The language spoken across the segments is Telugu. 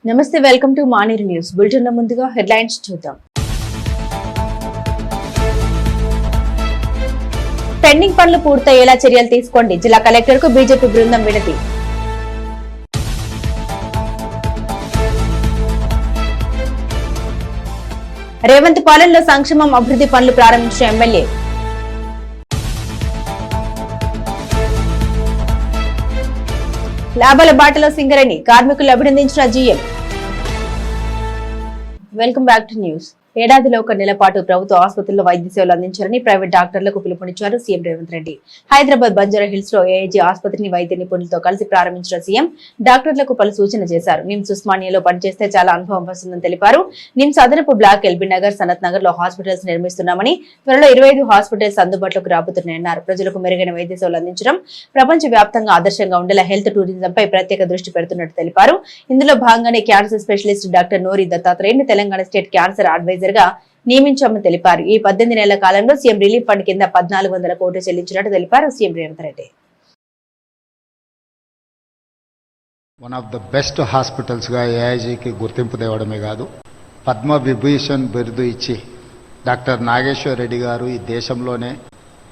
నమస్తే, welcome to Maneru news bulletin. ముందుగా హెడ్లైన్స్ చూద్దాం. పెండింగ్ పనులు పూర్తయ్యేలా చర్యలు తీసుకోండి, జిల్లా కలెక్టర్ కు బీజేపీ బృందం వినతి. రేవంత్ పాలనలో సంక్షేమం అభివృద్ధి పనులు ప్రారంభించిన ఎమ్మెల్యే. లాభాల బాటలో సింగరేణి కార్మికులు అభినందించిన GM. Welcome back to news. ఏడాదిలో 1 నెల పాటు ప్రభుత్వ ఆసుపత్రుల్లో వైద్య సేవలు అందించాలని ప్రైవేట్ డాక్టర్లకు పిలుపునిచ్చారు సీఎం రేవంత్ రెడ్డి. హైదరాబాద్ బంజారా హిల్స్ లో ఏఐజీ ఆసుపత్రిని వైద్య నిపుణులతో కలిసి ప్రారంభించిన సీఎం డాక్టర్లకు పలు సూచన చేశారు. నిమ్స్ ఉస్మానియాలో పనిచేస్తే చాలా అనుభవం వస్తుందని తెలిపారు. నిమ్స్ అదనపు బ్లాక్, ఎల్బీ నగర్, సనత్ నగర్ లో హాస్పిటల్స్ నిర్మిస్తున్నామని, త్వరలో 25 హాస్పిటల్స్ అందుబాటులోకి రాబోతున్నాయన్నారు. ప్రజలకు మెరుగైన వైద్య సేవలు అందించడం ప్రపంచ వ్యాప్తంగా ఆదర్శంగా ఉండేలా హెల్త్ టూరిజం పై ప్రత్యేక దృష్టి పెడుతున్నట్టు తెలిపారు. ఇందులో భాగంగానే క్యాన్సర్ స్పెషలిస్ట్ డాక్టర్ నూరి దత్తాత్రేయని తెలంగాణ స్టేట్ క్యాన్సర్ అడ్వైజర్ గా నియమించామని తెలిపారు. ఈ 18 నెలల కాలంలో సీఎం రిలీఫ్ ఫండ్ కింద 1400 కోట్లు చెల్లించినట్టు తెలిపారు CM Revanth Reddy. One of the best hospitals గా ఏఐజీకి గుర్తింపు తేవడమే కాదు, పద్మ విభూషణ్ బిరుదు ఇచ్చి డాక్టర్ నాగేశ్వర్ రెడ్డి గారు ఈ దేశంలోనే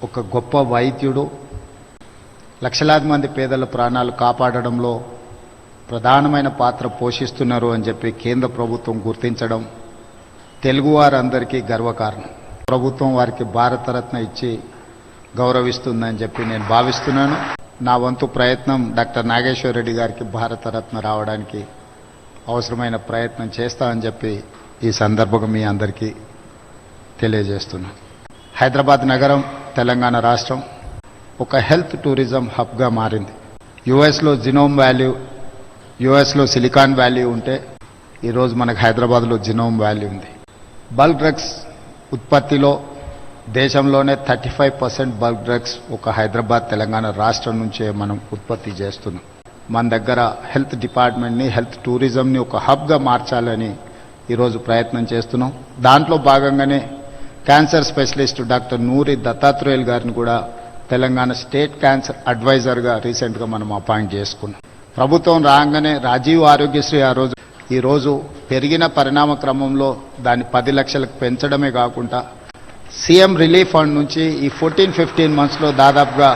ఒక గొప్ప వైద్యుడు, లక్షలాది మంది పేదల ప్రాణాలు కాపాడడంలో ప్రధానమైన పాత్ర పోషిస్తున్నారు అని చెప్పి కేంద్ర ప్రభుత్వం గుర్తించడం తెలుగువారందరికీ గర్వకారణం. ప్రభుత్వం వారికి భారతరత్న ఇచ్చి గౌరవిస్తుందని చెప్పి నేను భావిస్తున్నాను. నా వంతు ప్రయత్నం డాక్టర్ నాగేశ్వర్ రెడ్డి గారికి భారతరత్న రావడానికి అవసరమైన ప్రయత్నం చేస్తామని చెప్పి ఈ సందర్భంగా మీ అందరికీ తెలియజేస్తున్నాను. హైదరాబాద్ నగరం, తెలంగాణ రాష్ట్రం ఒక హెల్త్ టూరిజం హబ్గా మారింది. యుఎస్లో జినోమ్ వ్యాల్యూ, యుఎస్లో సిలికాన్ వ్యాల్యూ ఉంటే ఈరోజు మనకు హైదరాబాద్లో జినోమ్ వాల్యూ ఉంది. బల్క్ డ్రగ్స్ ఉత్పత్తిలో దేశంలోనే 35% బల్క్ డ్రగ్స్ ఒక హైదరాబాద్, తెలంగాణ రాష్ట్రం నుంచే మనం ఉత్పత్తి చేస్తున్నాం. మన దగ్గర హెల్త్ డిపార్ట్మెంట్ని, హెల్త్ టూరిజంని ఒక హబ్గా మార్చాలని ఈరోజు ప్రయత్నం చేస్తున్నాం. దాంట్లో భాగంగానే క్యాన్సర్ స్పెషలిస్ట్ డాక్టర్ నూరి దత్తాత్రేయ గారిని కూడా తెలంగాణ స్టేట్ క్యాన్సర్ అడ్వైజర్గా రీసెంట్గా మనం అపాయింట్ చేసుకున్నాం. ప్రభుత్వం రాగానే రాజీవ్ ఆరోగ్యశ్రీ ఈరోజు పెరిగిన పరిణామ క్రమంలో దాన్ని 10 లక్షలకు పెంచడమే కాకుండా సీఎం రిలీఫ్ ఫండ్ నుంచి ఈ 14-15 మంత్స్లో దాదాపుగా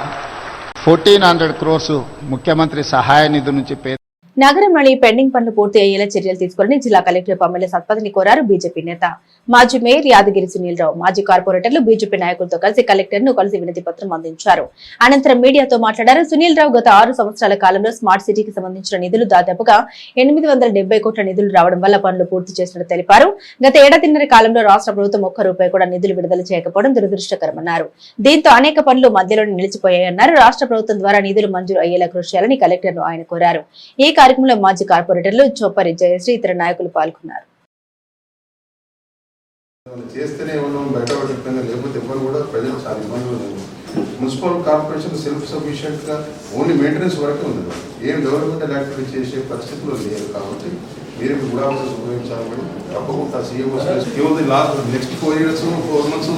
1400 crores ముఖ్యమంత్రి సహాయ నిధి నుంచి నగరంలోని పెండింగ్ పనులు పూర్తి అయ్యేలా చర్యలు తీసుకోవాలని జిల్లా కలెక్టర్ పమ్మెల సత్పథిని కోరారు బీజేపీ నేత. మాజీ మేయర్ యాదగిరి సునీల్ రావు, మాజీ కార్పొరేటర్లు బీజేపీ నాయకులతో కలిసి కలెక్టర్ ను కలిసి వినతి పత్రం అందించారు. అనంతరం మీడియాతో మాట్లాడారు. సునీల్ రావు గత 6 సంవత్సరాల కాలంలో స్మార్ట్ సిటీకి సంబంధించిన నిధులు దాదాపుగా 870 కోట్ల నిధులు రావడం వల్ల పనులు పూర్తి చేసినట్టు తెలిపారు. గత ఏడాదిన్నర కాలంలో రాష్ట్ర ప్రభుత్వం ₹1 కూడా నిధులు విడుదల చేయకపోవడం దురదృష్టకరమన్నారు. దీంతో అనేక పనులు మధ్యలోనే నిలిచిపోయాయన్నారు. రాష్ట్ర ప్రభుత్వం ద్వారా నిధులు మంజూరు అయ్యేలా కృషి చేయాలని కలెక్టర్ ను ఆయన కోరారు. ఈ కార్యక్రమంలో మాజీ కార్పొరేటర్లు చోపరి జయశ్రీ, ఇతర నాయకులు పాల్గొన్నారు. మున్సిపల్ కార్పొరేషన్ సెల్ఫ్ సఫిషియెంట్ గా ఓన్లీ మెయింటెనెన్స్ వరకే ఉంది. ఏం డెవలప్మెంట్ యాక్టివిటీ చేసే పరిస్థితుల్లో లేదు. కాబట్టి మీరు కూడా ఉపయోగించాలని తప్పకుండా CM last next 4 years 4 months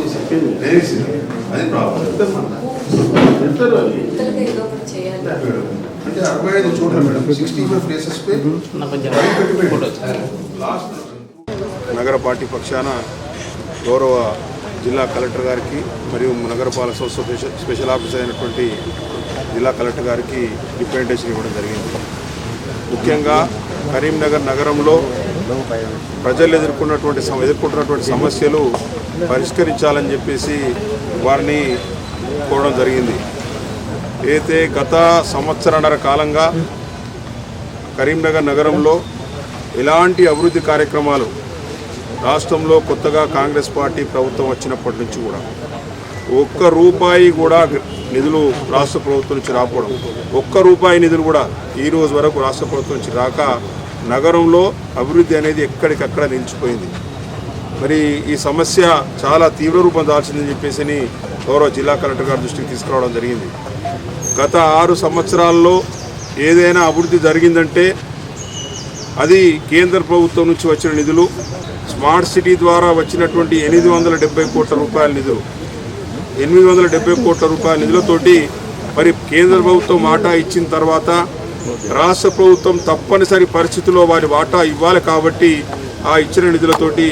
అది ప్రాబ్లం. అంటే 65 చోట్ల మేడం 65 ప్లేసెస్ పై నగర పార్టీ పక్షాన గౌరవ జిల్లా కలెక్టర్ గారికి మరియు నగరపాలక సంస్థ స్పెషల్ ఆఫీసర్ అయినటువంటి జిల్లా కలెక్టర్ గారికి రిప్రజెంటేషన్ ఇవ్వడం జరిగింది. ముఖ్యంగా కరీంనగర్ నగరంలో ప్రజలు ఎదుర్కొంటున్నటువంటి సమస్యలు పరిష్కరించాలని చెప్పేసి వారిని కోరడం జరిగింది. అయితే గత సంవత్సరన్నర కాలంగా కరీంనగర్ నగరంలో ఎలాంటి అభివృద్ధి కార్యక్రమాలు రాష్ట్రంలో కొత్తగా కాంగ్రెస్ పార్టీ ప్రభుత్వం వచ్చినప్పటి నుంచి కూడా ₹1 కూడా నిధులు రాష్ట్ర ప్రభుత్వం నుంచి రాకపోవడం, ₹1 నిధులు కూడా ఈ రోజు వరకు రాష్ట్ర ప్రభుత్వం నుంచి రాక నగరంలో అభివృద్ధి అనేది ఎక్కడికక్కడ నిలిచిపోయింది. మరి ఈ సమస్య చాలా తీవ్ర రూపం దాల్చిందని చెప్పేసి గౌరవ జిల్లా కలెక్టర్ గారి దృష్టికి తీసుకురావడం జరిగింది. గత 6 సంవత్సరాల్లో ఏదైనా అభివృద్ధి జరిగిందంటే అది కేంద్ర ప్రభుత్వం నుంచి వచ్చిన నిధులు, స్మార్ట్ సిటీ ద్వారా వచ్చినటువంటి 870 కోట్ల రూపాయల నిధులు, 870 కోట్ల రూపాయల నిధులతోటి మరి కేంద్ర ప్రభుత్వం మాట ఇచ్చిన తర్వాత రాష్ట్ర ప్రభుత్వం తప్పనిసరి పరిస్థితుల్లో వారి వాటా ఇవ్వాలి కాబట్టి ఆ ఇచ్చిన నిధులతోటి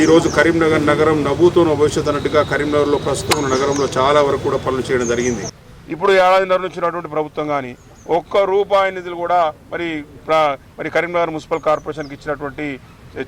ఈరోజు కరీంనగర్ నగరం నవ్వుతున్న భవిష్యత్తు అన్నట్టుగా కరీంనగర్లో ప్రస్తుతం ఉన్న నగరంలో చాలా వరకు కూడా పనులు చేయడం జరిగింది. ఇప్పుడు ఏడాదిన్నర నుంచి ఉన్నటువంటి ప్రభుత్వం కానీ ₹1 నిధులు కూడా మరి కరీంనగర్ మున్సిపల్ కార్పొరేషన్కి ఇచ్చినటువంటి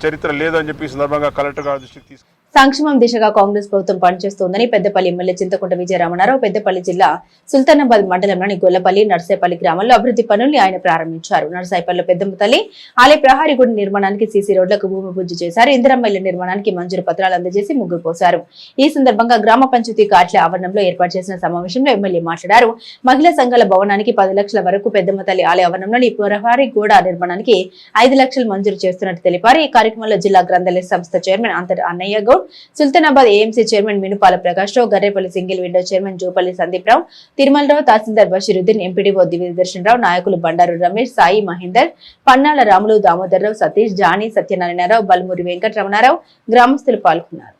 చరిత్ర లేదని చెప్పి ఈ సందర్భంగా కలెక్టర్ గారి దృష్టికి తీసుకు సంక్షేమం దిశగా కాంగ్రెస్ ప్రభుత్వం పనిచేస్తోందని పెద్దపల్లి ఎమ్మెల్యే చింతకుంట విజయరామనారావు పెద్దపల్లి జిల్లా సుల్తానాబాద్ మండలంలోని గొల్లపల్లి నర్సేపల్లి గ్రామంలో అభివృద్ధి పనుల్ని ఆయన ప్రారంభించారు. నర్సాయిపల్లిలో పెద్దమ్మ తల్లి ఆలయ ప్రహారీ గుడి నిర్మాణానికి సీసీ రోడ్లకు భూమి పూజ చేశారు. ఇందిరమ్మ ఇళ్ల నిర్మాణానికి మంజూరు పత్రాలు అందజేసి ముగ్గురు పోశారు. ఈ సందర్భంగా గ్రామ పంచాయతీ కార్యాలయ ఆవరణంలో ఏర్పాటు చేసిన సమావేశంలో ఎమ్మెల్యే మాట్లాడారు. మహిళా సంఘాల భవనానికి 10 లక్షల వరకు పెద్దమ్మ తల్లి ఆలయ ఆవరణంలోని ప్రహారీ గోడ నిర్మాణానికి 5 లక్షలు మంజూరు చేస్తున్నట్టు తెలిపారు. ఈ కార్యక్రమంలో జిల్లా గ్రంథాలయ సంస్థ chairman Antar Annayya Goud, Sultanabad AMC chairman Minupala Prakash Rao, Garrepalli single window chairman Jupalli Sandeep Rao, Tirumalarao, tahsildar Basheeruddin, MPDO Divyadarshan Rao, నాయకులు బండారు రమేష్, సాయి మహేందర్, పన్నాల రాములు, దామోదర్రావు, సతీష్, జానీ, సత్యనారాయణరావు, బల్మూరి వెంకటరమణారావు గ్రామస్తులు పాల్గొన్నారు.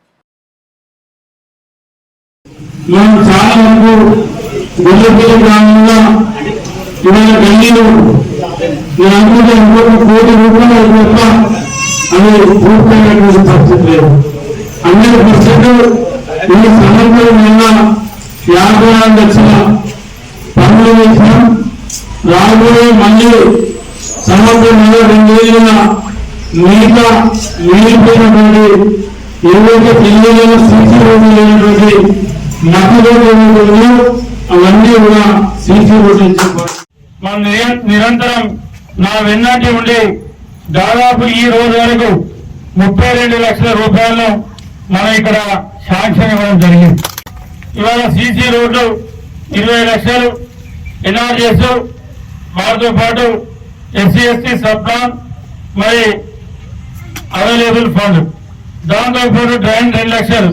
అది 100% ఈ సంవత్సరం 56 లక్షల పనులు చేసినాం. రాబోయే మళ్ళీ సంవత్సరం 2 మిగతా మిగిలిపోయినటువంటి ఏవైతే పిల్లలు సీసీ రోడ్లు లేనటువంటి మట్టి రోడ్లు అవన్నీ కూడా సీసీ రోడ్లు మనం నిరంతరం నా వెన్నటి ఉండి దాదాపు ఈ రోజు వరకు 32 లక్షల రూపాయలను మనం ఇక్కడ శాంక్షన్ ఇవ్వడం జరిగింది. ఇవాళ సీసీ రోడ్లు 20 లక్షలు ఎన్ఆర్జీఎస్, వాటితో పాటు ఎస్సీ ఎస్టీ సబ్ ప్లాన్, మరి అవైలబుల్ ఫండ్, దాంతో పాటు డ్రైన్ 2 లక్షలు.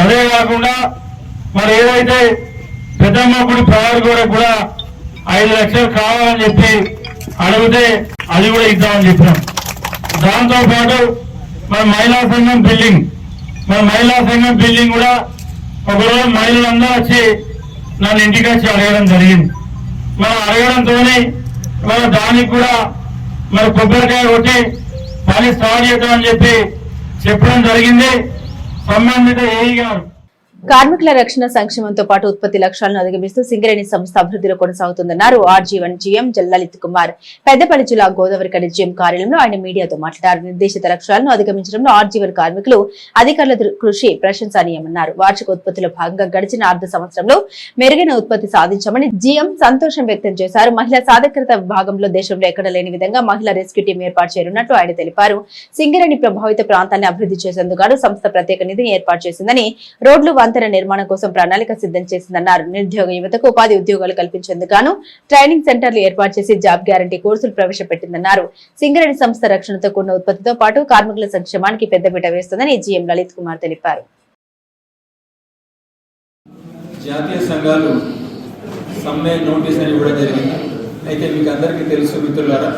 అదే కాకుండా మరి ఏదైతే పెద్దమ్మ గుడి ప్రహారీ గోడ కూడా 5 లక్షలు కావాలని చెప్పి అడిగితే అది కూడా ఇద్దామని చెప్పినాం. దాంతో పాటు మన మహిళా సంఘం బిల్డింగ్ కూడా ఒకరోజు మహిళలందరూ వచ్చి నన్ను ఇంటికి వచ్చి అడగడం జరిగింది. మనం అడగడంతోనే మన దానికి కూడా మరి కొబ్బరికాయ కొట్టి పని స్టార్ట్ చేద్దామని చెప్పి చెప్పడం జరిగింది. సంబంధిత ఏఈ గారు కార్మికుల రక్షణ సంక్షేమంతో పాటు ఉత్పత్తి లక్ష్యాలను అధిగమిస్తూ సింగరేణి సంస్థ అభివృద్ధిలో కొనసాగుతుందన్నారు ఆర్జీవన్ జీఎం లలిత్ కుమార్. పెద్దపల్లి జిల్లా గోదావరిఖని జీఎం కార్యాలయంలో ఆయన మీడియాతో మాట్లాడారు. నిర్దేశిత లక్ష్యాలను అధిగమించడంలో ఆర్జీవన్ కార్మికులు అధికారుల కృషి ప్రశంసనీయమన్నారు. వార్షిక ఉత్పత్తిలో భాగంగా గడిచిన అర్ధ సంవత్సరంలో మెరుగైన ఉత్పత్తి సాధించామని జీఎం సంతోషం వ్యక్తం చేశారు. మహిళా సాధికారత విభాగంలో దేశంలో ఎక్కడ లేని విధంగా మహిళా రెస్క్యూ టీం ఏర్పాటు చేయనున్నట్టు ఆయన తెలిపారు. సింగరేణి ప్రభావిత ప్రాంతాన్ని అభివృద్ధి చేసేందుకు సంస్థ ప్రత్యేక నిధిని ఏర్పాటు చేసిందని, రోడ్లు వంతెన నిర్మాణం కోసం ప్రణాళిక సిద్ధం చేసిందన్నారు. నిరుద్యోగ యువతకు ఉపాధి ఉద్యోగాలు కల్పించేందుకు ట్రైనింగ్ సెంటర్లు ఏర్పాటు చేసి జాబ్ గ్యారంటీ కోర్సులు ప్రవేశపెట్టిందన్నారు. సింగరేణి సంస్థ రక్షణతో కూడిన ఉత్పత్తితో పాటు కార్మికుల సంక్షేమానికి పెద్దపీట వేస్తుందని జీఎం లలిత్ కుమార్ తెలిపారు. జాతీయ సంఘాలు సమ్మె నోటీస్ అని ఇవ్వడం జరిగింది. అయితే మీకు అందరికీ తెలుసు మిత్రులారా,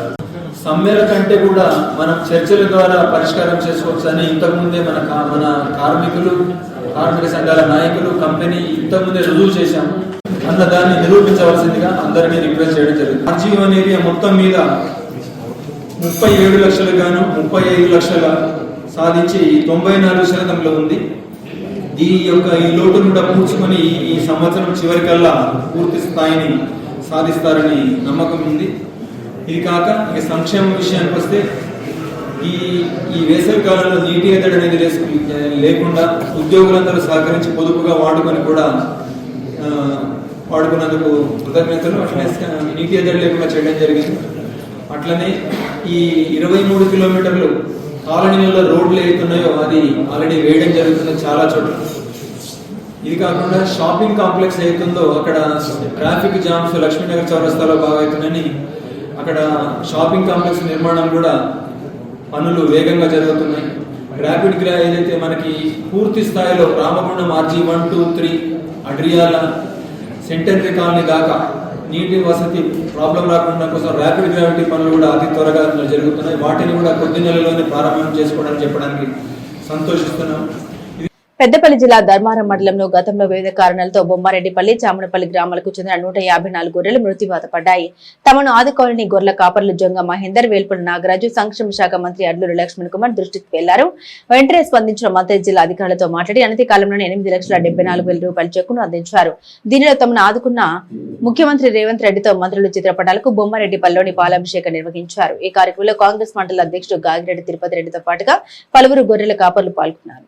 సమ్మెల కంటే కూడా మనం చర్చల ద్వారా పరిష్కారం చేసుకోవచ్చు అని ఇంతకుముందే మన కార్మిక సంఘాల నాయకులు కంపెనీ ఇంతకుముందే రుజువు చేశాము అన్న దాన్ని నిరూపించవలసిందిగా అందరినీ రిక్వెస్ట్ చేయడం జరిగింది. ఆర్జీవన్ ఏరియా మొత్తం మీద 37 లక్షలు గాను 35 లక్షల సాధించి 94% ఉంది. ఈ లోటును కూడా పూడ్చుకొని ఈ సంవత్సరం చివరికల్లా పూర్తి స్థాయిని సాధిస్తారని నమ్మకం ఉంది. ఇది కాక ఇక సంక్షేమ విషయానికి వస్తే ఈ వేసవి కాలంలో నీటి ఎద్దడి అనేది లేకుండా ఉద్యోగులందరూ సహకరించి పొదుపుగా వాడుకున్నందుకు కృతజ్ఞతలు. అట్లనే నీటి ఎద్దడి లేకుండా చేయడం జరిగింది. అట్లనే ఈ 23 కిలోమీటర్లు కాలనీలలో రోడ్లు అవుతున్నాయో అది ఆల్రెడీ వేయడం జరుగుతుంది చాలా చోట్ల. ఇది కాకుండా షాపింగ్ కాంప్లెక్స్ అవుతుందో అక్కడ ట్రాఫిక్ జామ్స్ లక్ష్మీనగర్ చౌరస్తాలో బాగా అవుతున్నాయని అక్కడ షాపింగ్ కాంప్లెక్స్ నిర్మాణం కూడా పనులు వేగంగా జరుగుతున్నాయి. ర్యాపిడ్ గ్రా ఏదైతే మనకి పూర్తి స్థాయిలో Ramagundam RG 1, 2, 3 Adriyala centenary colony దాకా నీటి వసతి ప్రాబ్లం రాకుండా కోసం ర్యాపిడ్ గ్రావిటీ పనులు కూడా అతి త్వరగా జరుగుతున్నాయి. వాటిని కూడా కొద్ది నెలలోనే ప్రారంభం చేసుకోవడానికి చెప్పడానికి సంతోషిస్తున్నాం. పెద్దపల్లి జిల్లా ధర్మారం మండలంలో గతంలో వివిధ కారణాలతో బొమ్మారెడ్డిపల్లి చామనపల్లి గ్రామాలకు చెందిన 154 గొర్రెలు మృత్యువాత పడ్డాయి. తమను ఆదుకోవాలని గొర్రెల కాపర్లు జొంగ మహేందర్, వేల్పుల నాగరాజు, సంక్షేమ శాఖ మంత్రి అడ్లూరి లక్ష్మణ్ కుమార్ దృష్టికి వెళ్లారు. వెంటనే స్పందించిన మంత్రి జిల్లా అధికారులతో మాట్లాడి అనతి కాలంలోనే 8,74,000 రూపాయల చెక్కును అందించారు. దీనిలో తమను ఆదుకున్న ముఖ్యమంత్రి రేవంత్ రెడ్డితో మంత్రులు చిత్రపటాలకు బొమ్మారెడ్డిపల్లిలోని పాలాభిషేకం నిర్వహించారు. ఈ కార్యక్రమంలో కాంగ్రెస్ మండల అధ్యక్షుడు గాగిరెడ్డి తిరుపతి రెడ్డితో పాటుగా పలువురు గొర్రెల కాపర్లు పాల్గొన్నారు.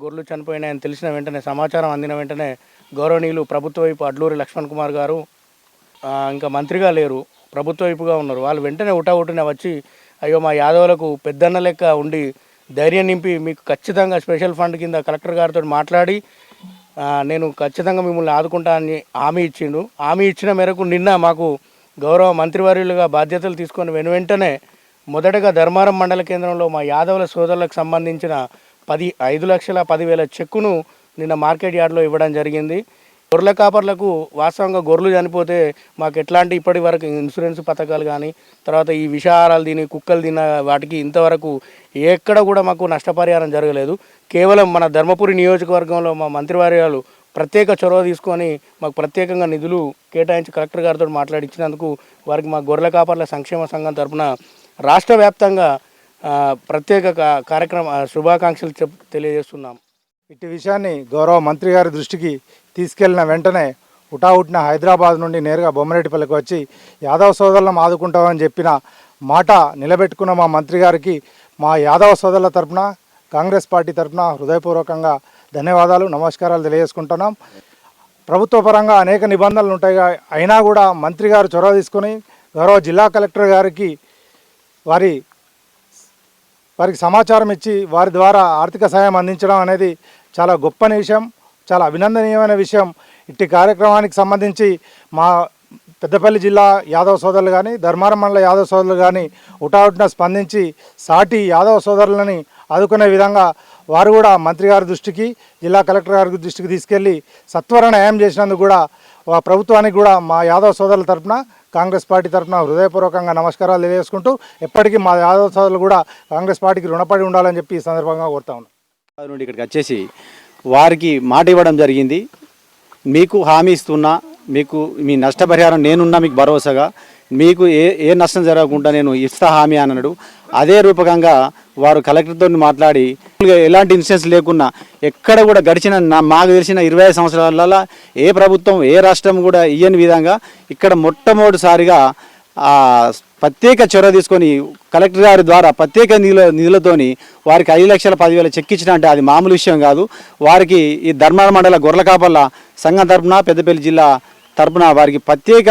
గొర్రెలు చనిపోయినాయని తెలిసిన వెంటనే సమాచారం అందిన వెంటనే గౌరవనీయులు ప్రభుత్వ వైపు అడ్లూరి లక్ష్మణ్ కుమార్ గారు ఇంకా మంత్రిగా లేరు, ప్రభుత్వ వైపుగా ఉన్నారు. వాళ్ళు వెంటనే ఉటావుటిన వచ్చి అయ్యో మా యాదవులకు పెద్దన్న లెక్క ఉండి ధైర్యం నింపి మీకు ఖచ్చితంగా స్పెషల్ ఫండ్ కింద కలెక్టర్ గారితో మాట్లాడి నేను ఖచ్చితంగా మిమ్మల్ని ఆదుకుంటా అని హామీ ఇచ్చిండు. హామీ ఇచ్చిన మేరకు నిన్న మాకు గౌరవ మంత్రివర్యులుగా బాధ్యతలు తీసుకొని వెనువెంటనే మొదటగా ధర్మారం మండల కేంద్రంలో మా యాదవుల సోదరులకు సంబంధించిన 5,10,000 చెక్కును నిన్న మార్కెట్ యార్డ్లో ఇవ్వడం జరిగింది. గొర్రెల కాపర్లకు వాస్తవంగా గొర్రెలు చనిపోతే మాకు ఎట్లాంటి ఇప్పటి వరకు ఇన్సూరెన్స్ పథకాలు కానీ తర్వాత ఈ విషాహారాలు తిని కుక్కలు తిన్న వాటికి ఇంతవరకు ఎక్కడ కూడా మాకు నష్టపరిహారం జరగలేదు. కేవలం మన ధర్మపురి నియోజకవర్గంలో మా మంత్రివర్యాలు ప్రత్యేక చొరవ తీసుకొని మాకు ప్రత్యేకంగా నిధులు కేటాయించి కలెక్టర్ గారితో మాట్లాడించినందుకు వారికి మా గొర్రెల కాపర్ల సంక్షేమ సంఘం తరఫున రాష్ట్ర వ్యాప్తంగా ప్రత్యేక కార్యక్రమ శుభాకాంక్షలు తెలియజేస్తున్నాం. ఇట్టి విషయాన్ని గౌరవ మంత్రి గారి దృష్టికి తీసుకెళ్లిన వెంటనే హుటాహుటిన హైదరాబాద్ నుండి నేరుగా బొమ్మరెడ్డిపల్లికి వచ్చి యాదవ సోదరులను ఆదుకుంటామని చెప్పిన మాట నిలబెట్టుకున్న మా మంత్రి గారికి మా యాదవ సోదరుల తరపున కాంగ్రెస్ పార్టీ తరపున హృదయపూర్వకంగా ధన్యవాదాలు, నమస్కారాలు తెలియజేసుకుంటున్నాం. ప్రభుత్వ పరంగా అనేక నిబంధనలు ఉంటాయి, అయినా కూడా మంత్రి గారు చొరవ తీసుకొని గౌరవ జిల్లా కలెక్టర్ గారికి వారికి సమాచారం ఇచ్చి వారి ద్వారా ఆర్థిక సాయం అందించడం అనేది చాలా గొప్ప విషయం, చాలా అభినందనీయమైన విషయం. ఇట్టి కార్యక్రమానికి సంబంధించి మా పెద్దపల్లి జిల్లా యాదవ సోదరులు కానీ ధర్మారం మండల యాదవ సోదరులు కానీ హుటాహుటిన స్పందించి సాటి యాదవ సోదరులని ఆదుకునే విధంగా వారు కూడా మంత్రి గారి దృష్టికి జిల్లా కలెక్టర్ గారి దృష్టికి తీసుకెళ్లి సత్వర న్యాయం చేసినందుకు కూడా ప్రభుత్వానికి కూడా మా యాదవ సోదరుల తరఫున కాంగ్రెస్ పార్టీ తరఫున హృదయపూర్వకంగా నమస్కారాలు తెలియజేసుకుంటూ ఎప్పటికీ మా యాదవ సోదరులు కూడా కాంగ్రెస్ పార్టీకి రుణపడి ఉండాలని చెప్పి ఈ సందర్భంగా కోరుతా ఉన్నాం. నుండి ఇక్కడికి వచ్చేసి వారికి మాట ఇవ్వడం జరిగింది. మీకు హామీ ఇస్తున్నా, మీకు మీ నష్టపరిహారం నేనున్నా మీకు భరోసాగా, మీకు ఏ నష్టం జరగకుండా నేను ఇస్తా హామీ అన్నాడు. అదే రూపకంగా వారు కలెక్టర్తో మాట్లాడి ఎలాంటి ఇన్సిడెంట్స్ లేకున్నా ఎక్కడ కూడా గడిచిన మాకు తెలిసిన 25 సంవత్సరాలలో ఏ ప్రభుత్వం ఏ రాష్ట్రం కూడా ఇయ్యని విధంగా ఇక్కడ మొట్టమొదటిసారిగా ప్రత్యేక చొరవ తీసుకొని కలెక్టర్ గారి ద్వారా ప్రత్యేక నిధులతోని వారికి 5,10,000 చెక్ ఇచ్చిన అంటే అది మామూలు విషయం కాదు. వారికి ఈ ధర్మారం మండల గొర్రెల కాపర్ల సంఘం తరపున పెద్దపల్లి జిల్లా తరపున వారికి ప్రత్యేక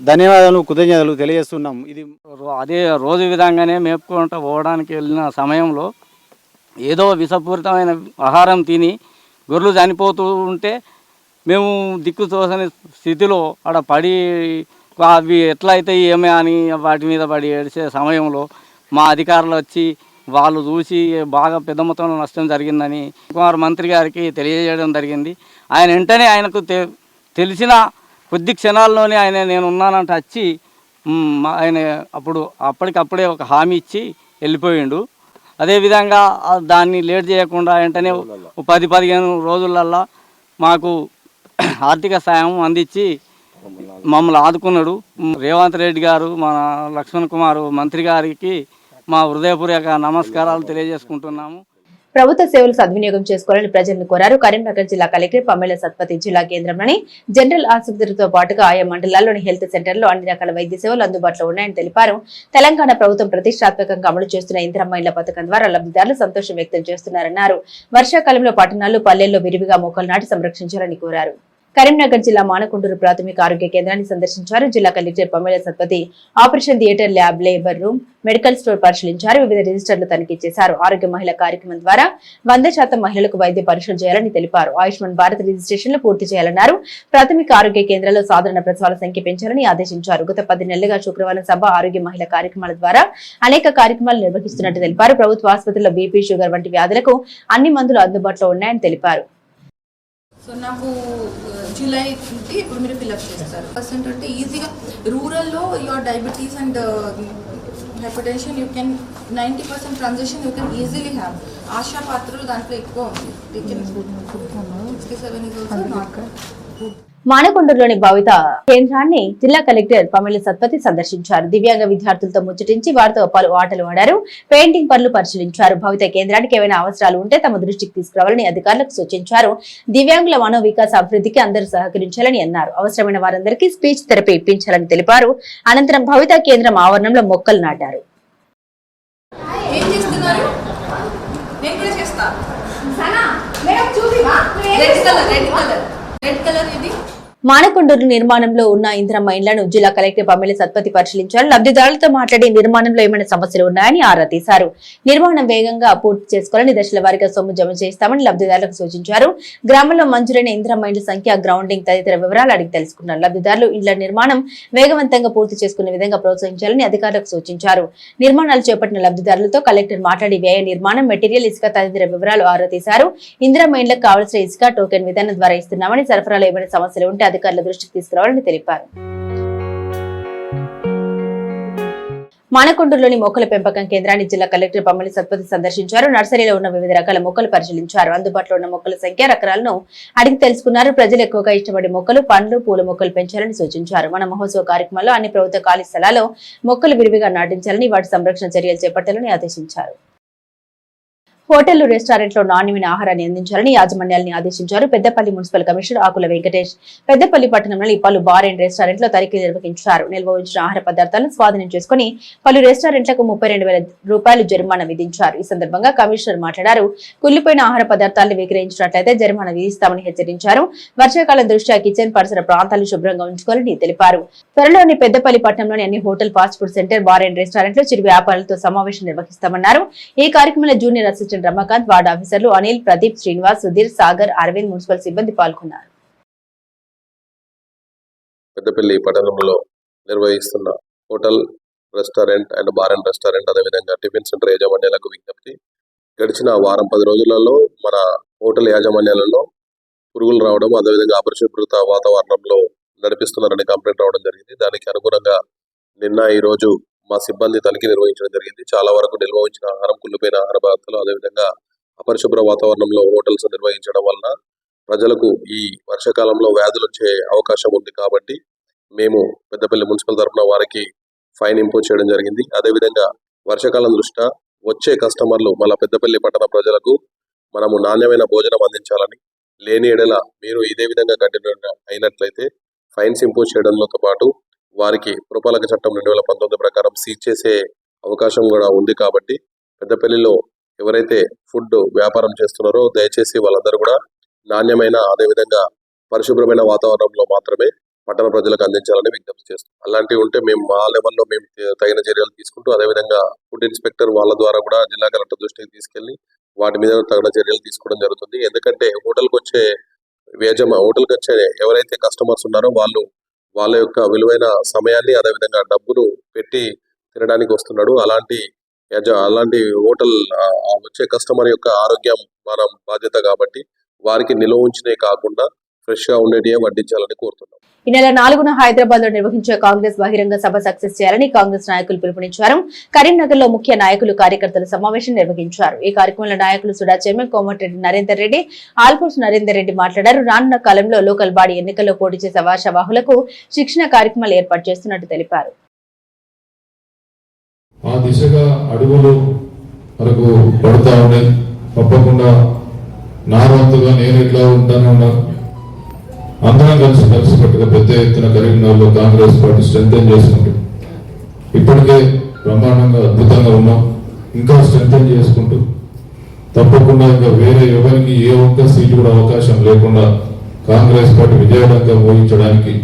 ధన్యవాదాలు, కృతజ్ఞతలు తెలియజేస్తున్నాం. ఇది అదే రోజు విధంగానే మేపుకుంటూ పోవడానికి వెళ్ళిన సమయంలో ఏదో విషపూరితమైన ఆహారం తిని గొర్రెలు చనిపోతూ ఉంటే మేము దిక్కు తోసని స్థితిలో ఆడ పడి అవి ఎట్లయితే ఏమే అని వాటి మీద పడి ఏడిచే సమయంలో మా అధికారులు వచ్చి వాళ్ళు చూసి బాగా పెద్ద మొత్తంలో నష్టం జరిగిందని కుమార్ మంత్రి గారికి తెలియజేయడం జరిగింది. ఆయన వెంటనే ఆయనకు తెలిసిన కొద్ది క్షణాల్లోనే ఆయన నేను ఉన్నానంటే వచ్చి ఆయన అప్పటికప్పుడే ఒక హామీ ఇచ్చి వెళ్ళిపోయిండు. అదేవిధంగా దాన్ని లేట్ చేయకుండా వెంటనే 10-15 రోజులల్లో మాకు ఆర్థిక సాయం అందించి మమ్మల్ని ఆదుకున్నాడు. రేవంత్ రెడ్డి గారు, మన లక్ష్మణ్ కుమార్ మంత్రి గారికి మా హృదయపూర్వక నమస్కారాలు తెలియజేసుకుంటున్నాము. ప్రభుత్వ సేవలు సద్వినియోగం చేసుకోవాలని ప్రజలను కోరారు. కరీంనగర్ జిల్లా కలెక్టర్ పమేల సత్పతి జిల్లా కేంద్రంలోని జనరల్ ఆసుపత్రితో పాటుగా ఆయా మండలాల్లోని హెల్త్ సెంటర్లో అన్ని రకాల వైద్య సేవలు అందుబాటులో ఉన్నాయని తెలిపారు. తెలంగాణ ప్రభుత్వం ప్రతిష్టాత్మకంగా అమలు చేస్తున్న ఇందిరమ్మ ఇళ్ల పథకం ద్వారా లబ్ధిదారులు సంతోషం వ్యక్తం చేస్తున్నారన్నారు. వర్షాకాలంలో పట్టణాల్లో పల్లెల్లో విరివిగా మొక్కలు నాటి సంరక్షించాలని కోరారు. కరీంనగర్ జిల్లా మానకొండూరు ప్రాథమిక ఆరోగ్య కేంద్రాన్ని సందర్శించారు. జిల్లా collector Pamela Satpathy operation theatre, lab, labour room, medical store పరిశీలించారు. వివిధ రిజిస్టర్లు తనిఖీ చేశారు. ఆరోగ్య మహిళా కార్యక్రమం ద్వారా 100% మహిళలకు వైద్య పరీక్షలు చేయాలని తెలిపారు. ఆయుష్మాన్ భారత్ రిజిస్ట్రేషన్లు పూర్తి చేయాలన్నారు. ప్రాథమిక ఆరోగ్య కేంద్రాల్లో సాధారణ ప్రసవాల సంఖ్య పెంచాలని ఆదేశించారు. గత 10 నెలలుగా శుక్రవారం సభ ఆరోగ్య మహిళా కార్యక్రమాల ద్వారా అనేక కార్యక్రమాలు నిర్వహిస్తున్నట్టు తెలిపారు. ప్రభుత్వ ఆసుపత్రుల్లో బీపీ, షుగర్ వంటి వ్యాధులకు అన్ని మందులు అందుబాటులో ఉన్నాయని తెలిపారు. సో నాకు జూలైకి ఇప్పుడు మీరు ఫిల్అప్ చేస్తారు పర్సెంట్ అంటే ఈజీగా రూరల్లో your diabetes and hypertension you can 90% transaction you can easily have. ASHA పాత్రలు దాంట్లో ఎక్కువ ఉంది. 67 is also not good. మానకొండూరులోని భవిత కేంద్రాన్ని జిల్లా కలెక్టర్ పమిళ సత్పతి సందర్శించారు. దివ్యాంగ విద్యార్థులతో ముచ్చటించి వారితో పలు ఆటలు ఆడారు. పెయింటింగ్ పనులు పరిశీలించారు. భవిత కేంద్రానికి ఏమైనా అవసరాలు ఉంటే తమ దృష్టికి తీసుకురావాలని అధికారులకు సూచించారు. దివ్యాంగుల మనోవికాస అభివృద్ధికి అందరూ సహకరించాలని అన్నారు. అవసరమైన వారందరికీ స్పీచ్ థెరపీ ఇప్పించాలని తెలిపారు. అనంతరం భవిత కేంద్రం ఆవరణంలో మొక్కలు నాటారు. మానకొండూరు నిర్మాణంలో ఉన్న ఇందిరమ్మ ఇండ్లను జిల్లా కలెక్టర్ పమిళ సత్పతి పరిశీలించారు. లబ్ధిదారులతో మాట్లాడి నిర్మాణంలో ఏమైనా సమస్యలు ఉన్నాయని ఆరా తీశారు. నిర్మాణం వేగంగా పూర్తి చేసుకోవాలని దశల వారీగా సొమ్ము జమ చేస్తామని లబ్ధిదారులకు సూచించారు. గ్రామంలో మంజూరైన ఇందిరమ్మ ఇండ్ల సంఖ్య, గ్రౌండింగ్ తదితర వివరాలు అడిగి తెలుసుకున్నారు. లబ్ధిదారులు ఇండ్ల నిర్మాణం వేగవంతంగా పూర్తి చేసుకునే విధంగా ప్రోత్సహించాలని అధికారులకు సూచించారు. నిర్మాణాలు చేపట్టిన లబ్ధిదారులతో కలెక్టర్ మాట్లాడి వ్యయ నిర్మాణం, మెటీరియల్, ఇసుక తదితర వివరాలు ఆరా తీశారు. ఇందిరమ్మ ఇండ్లకు కావలసిన ఇసుక టోకెన్ విధానం ద్వారా ఇస్తున్నామని, సరఫరాలో ఏమైనా సమస్యలు ఉంటే అధికారుల దృష్టికి తీసుకురావాలని తెలిపారు. మానకొండూరులోని మొక్కల పెంపకం కేంద్రాన్ని జిల్లా కలెక్టర్ పమిళ సత్పతి సందర్శించారు. నర్సరీలో ఉన్న వివిధ రకాల మొక్కలు పరిశీలించారు. అందుబాటులో ఉన్న మొక్కల సంఖ్య, రకాలను అడిగి తెలుసుకున్నారు. ప్రజలు ఎక్కువగా ఇష్టపడే మొక్కలు, పండ్లు, పూల మొక్కలు పెంచాలని సూచించారు. మన మహోత్సవ కార్యక్రమంలో అన్ని ప్రభుత్వ ఖాళీ స్థలాల్లో మొక్కలు విరివిగా నాటించాలని, వాటి సంరక్షణ చర్యలు చేపట్టాలని ఆదేశించారు. హోటళ్లు, రెస్టారెంట్లో నాణ్యమైన ఆహారాన్ని అందించాలని యాజమాన్యాన్ని ఆదేశించారు. పెద్దపల్లి మున్సిపల్ కమిషనర్ ఆకుల వెంకటేష్ పెద్దపల్లి పట్టణంలోని పలు బార్ అండ్ రెస్టారెంట్లో తనిఖీ నిర్వహించారు. నిల్వ ఉంచిన ఆహార పదార్థాలను స్వాధీనం చేసుకుని పలు రెస్టారెంట్లకు 32,000 రూపాయలు జరిమానా విధించారు. ఈ సందర్భంగా కమిషనర్ మాట్లాడారు. కుళ్లిపోయిన ఆహార పదార్థాలను విక్రయించినట్లయితే జరిమానా విధిస్తామని హెచ్చరించారు. వర్షాకాలం దృష్ట్యా కిచెన్ పరిసర ప్రాంతాలను శుభ్రంగా ఉంచుకోవాలని తెలిపారు. త్వరలోని పెద్దపల్లి పట్టణంలోని అన్ని hotel, fast food centre, bar and రెస్టారెంట్లో చిరు వ్యాపారులతో సమావేశం నిర్వహిస్తామన్నారు. ఈ కార్యక్రమంలో జూనియర్ అసిస్టెంట్ రమాకాంత్, వార్డు ఆఫీసర్లు అనిల్, ప్రదీప్, శ్రీనివాస్, సుధీర్, సాగర్, అరవింద్, మున్సిపల్ సిబ్బంది పాల్గొన్నారు. పెద్దపల్లి పట్టణంలో నిర్వహిస్తున్న hotel, restaurant and bar and restaurant, అదేవిధంగా టిఫిన్ సెంటర్ యాజమాన్యాలకు విజ్ఞప్తి. గడిచిన వారం 10 రోజులలో మన హోటల్ యాజమాన్యాలలో పురుగులు రావడం, అదేవిధంగా అపరిశుభ్రత వాతావరణంలో నడిపిస్తున్నారని కంప్లైంట్ రావడం జరిగింది. దానికి అనుగుణంగా నిన్న, ఈ రోజు మా సిబ్బంది తనిఖీ నిర్వహించడం జరిగింది. చాలా వరకు నిల్వ ఉంచిన ఆహారం, కుళ్ళిపోయిన ఆహార పదార్థాలు, అదేవిధంగా అపరిశుభ్ర వాతావరణంలో హోటల్స్ నిర్వహించడం వలన ప్రజలకు ఈ వర్షాకాలంలో వ్యాధులు వచ్చే అవకాశం ఉంది. కాబట్టి మేము పెద్దపల్లి మున్సిపల్ తరఫున వారికి ఫైన్ ఇంపోజ్ చేయడం జరిగింది. అదేవిధంగా వర్షాకాలం దృష్ట్యా వచ్చే కస్టమర్లు, మళ్ళా పెద్దపల్లి పట్టణ ప్రజలకు మనము నాణ్యమైన భోజనం అందించాలని, లేని ఎడల మీరు ఇదే విధంగా కంటిన్యూ అయినట్లయితే ఫైన్స్ ఇంపోజ్ చేయడంతో పాటు వారికి పురపాలక చట్టం 2019 ప్రకారం సీజ్ చేసే అవకాశం కూడా ఉంది. కాబట్టి పెద్దపల్లిలో ఎవరైతే ఫుడ్ వ్యాపారం చేస్తున్నారో దయచేసి వాళ్ళందరూ కూడా నాణ్యమైన, అదేవిధంగా పరిశుభ్రమైన వాతావరణంలో మాత్రమే పట్టణ ప్రజలకు అందించాలని విజ్ఞప్తి చేస్తాం. అలాంటివి ఉంటే మేము మా లెవెల్లో మేము తగిన చర్యలు తీసుకుంటూ, అదేవిధంగా ఫుడ్ ఇన్స్పెక్టర్ వాళ్ళ ద్వారా కూడా జిల్లా కలెక్టర్ దృష్టికి తీసుకెళ్లి వాటి మీద తగిన చర్యలు తీసుకోవడం జరుగుతుంది. ఎందుకంటే హోటల్కి వచ్చే ఎవరైతే కస్టమర్స్ ఉన్నారో వాళ్ళు వాళ్ళ యొక్క విలువైన సమయాన్ని, అదేవిధంగా డబ్బును పెట్టి తినడానికి వస్తున్నాడు. అలాంటి హోటల్ వచ్చే కస్టమర్ యొక్క ఆరోగ్యం మన బాధ్యత. కాబట్టి వారికి నిల్వ ఉంచినే కాకుండా ఫ్రెష్ గా ఉండేటివే వడ్డించాలని కోరుతున్నాం. ఈ నెల 4న హైదరాబాద్ లో నిర్వహించే కాంగ్రెస్ బహిరంగ సభ సక్సెస్ చేయాలని కాంగ్రెస్ నాయకులు పిలుపునిచ్చారు. కరీంనగర్ లో ముఖ్య నాయకులు, కార్యకర్తల సమావేశం నిర్వహించారు. ఈ కార్యక్రమంలో నాయకులు సుడా చైర్మన్ కోమటిరెడ్డి నరేందర్ రెడ్డి, ఆల్పోర్స్ నరేందర్ రెడ్డి మాట్లాడారు. రానున్న కాలంలో లోకల్ బాడీ ఎన్నికల్లో పోటీ చేసే ఆశావాహులకు శిక్షణ కార్యక్రమాలు ఏర్పాటు చేస్తున్నట్టు తెలిపారు. ఆ దిశగా అడుగులు మనకు పడుతూ ఉన్నాయి. తప్పకుండా నా వంతుగా నేను ఎట్లా ఉంటానే ఉన్నారు. అందరం కలిసికట్టుగా పెద్ద ఎత్తున కరీంనగర్లో కాంగ్రెస్ పార్టీ స్ట్రెంథెన్ చేసుకుంటూ ఇప్పటికే బ్రహ్మాండంగా అద్భుతంగా ఉన్నాం. ఇంకా స్ట్రెంథెన్ చేసుకుంటూ తప్పకుండా ఇంకా వేరే ఎవరికి ఏ ఒక్క సీటు కూడా అవకాశం లేకుండా కాంగ్రెస్ పార్టీ విజయవంతంగా ఊహించడానికి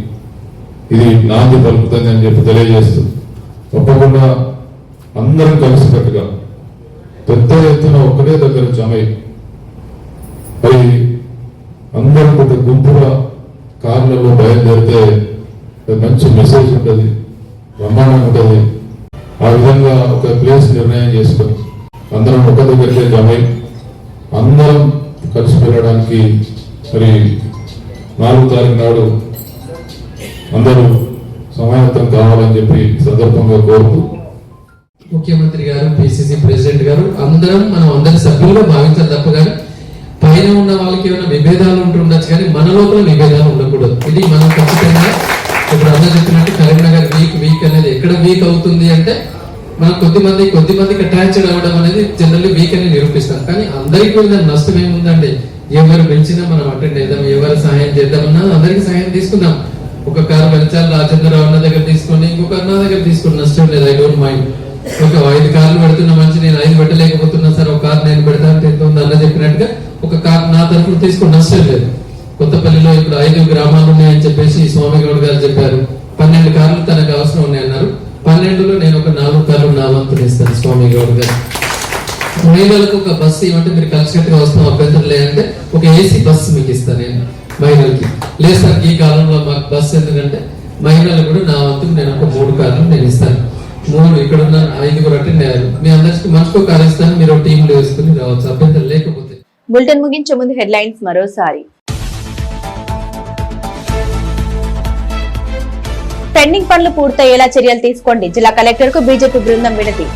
ఇది నాంది పలుకుతుంది అని చెప్పి తెలియజేస్తూ, తప్పకుండా అందరం కలిసికట్టుగా పెద్ద ఎత్తున ఒక్కటే దగ్గర జమై మరి అందరం ఒక గుంపుగా కార్లలో బయలుదేరితే మంచి మెసేజ్ ఉంటుంది, బ్రహ్మాండంగా ఉంటుంది. ఆ విధంగా ఒక ప్లేస్ నిర్ణయం చేసుకొని అందరం ఒక దగ్గరికే జమై అందరం కలిసి వెళ్ళడానికి మరి 4వ తారీఖు నాడు అందరూ సమాయత్తం కావాలని చెప్పి సందర్భంగా కోరుతూ ముఖ్యమంత్రి గారు, పిసిసి ప్రెసిడెంట్ గారు అందరం మనం అందరి సభ్యులుగా భావించాలి తప్ప కానీ పైన ఉన్న వాళ్ళకి ఏమైనా విభేదాలు ఉంటుండొచ్చు కానీ మన లోపల విభేదాలు ఉండకూడదు. ఇది మనం ఖచ్చితంగా ఇప్పుడు అందరూ చెప్పినట్టు కరీంనగర్ వీక్ అనేది ఎక్కడ వీక్ అవుతుంది అంటే మనం కొద్దిమందికి అటాచ్డ్ అవ్వడం అనేది జనరల్లీ వీక్ అని నిరూపిస్తాం. కానీ అందరికీ కూడా నష్టం ఏముందండి? ఎవరు పిలిచినా మనం అటెండ్ చేద్దాం, ఎవరు సహాయం చేద్దామన్నా అందరికి సహాయం తీసుకుందాం. ఒక కారు పెంచాలి రాజేంద్రరావు అన్న దగ్గర తీసుకోండి, ఇంకొక అన్న దగ్గర తీసుకుని నష్టం లేదు. I don't mind. ఒక 5 కార్లు పెడుతున్న మంచి నేను 5 పెట్టలేకపోతున్నా సార్, ఒక కారు నేను పెడతా అంటే ఎంత ఉంది అన్న చెప్పినట్టుగా ఒక కారు నా తరఫున తీసుకుని నష్టం లేదు. కొత్తపల్లిలో ఇప్పుడు 5 గ్రామాలు ఉన్నాయని చెప్పేసి స్వామి గౌడ్ గారు చెప్పారు. 12 కార్లు తనకు అవసరం ఉన్నాయన్నారు. 12లో నేను ఒక 4 కార్లు నా వంతులు ఇస్తాను స్వామి గౌడ్ గారు. మహిళలకు ఒక బస్సు ఇవ్వంటే మీరు కలిసికట్టుగా వస్తాం, అభ్యంతరం లేదంటే ఒక ఏసీ బస్సు మీకు ఇస్తాను నేను మహిళలకి. లేదు సార్ ఈ కాలంలో మాకు బస్సు ఎందుకంటే మహిళలకు కూడా నా వంతుకు నేను ఒక 3 కార్లు నేను ఇస్తాను. 3 ఇక్కడ ఉన్న 5 అటెండ్ అయ్యారు. మీ అందరికి మనిషికి ఒక కారు ఇస్తాను, మీరు టీంలో వేసుకుని రావచ్చు, అభ్యంతరం లేకపోతే. బులెటిన్ ముగించే ముందు హెడ్లైన్స్ మరోసారి. పెండింగ్ పనులు పూర్తయ్యేలా చర్యలు తీసుకోండి, జిల్లా కలెక్టర్ కు బీజేపీ బృందం వినతి.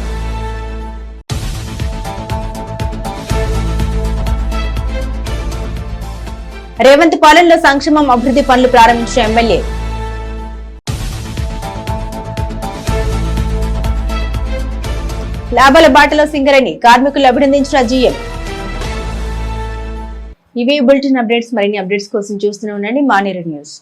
రేవంత్ పాలనలో సంక్షేమం అభివృద్ధి పనులు ప్రారంభించిన ఎమ్మెల్యే. లాభాల బాటలో సింగరేణి కార్మికులు అభినందించిన జీఎం. ఇవే బులెటిన్ అప్డేట్స్. మరిన్ని అప్డేట్స్ కోసం చూస్తూనే ఉండండి మానేరు న్యూస్.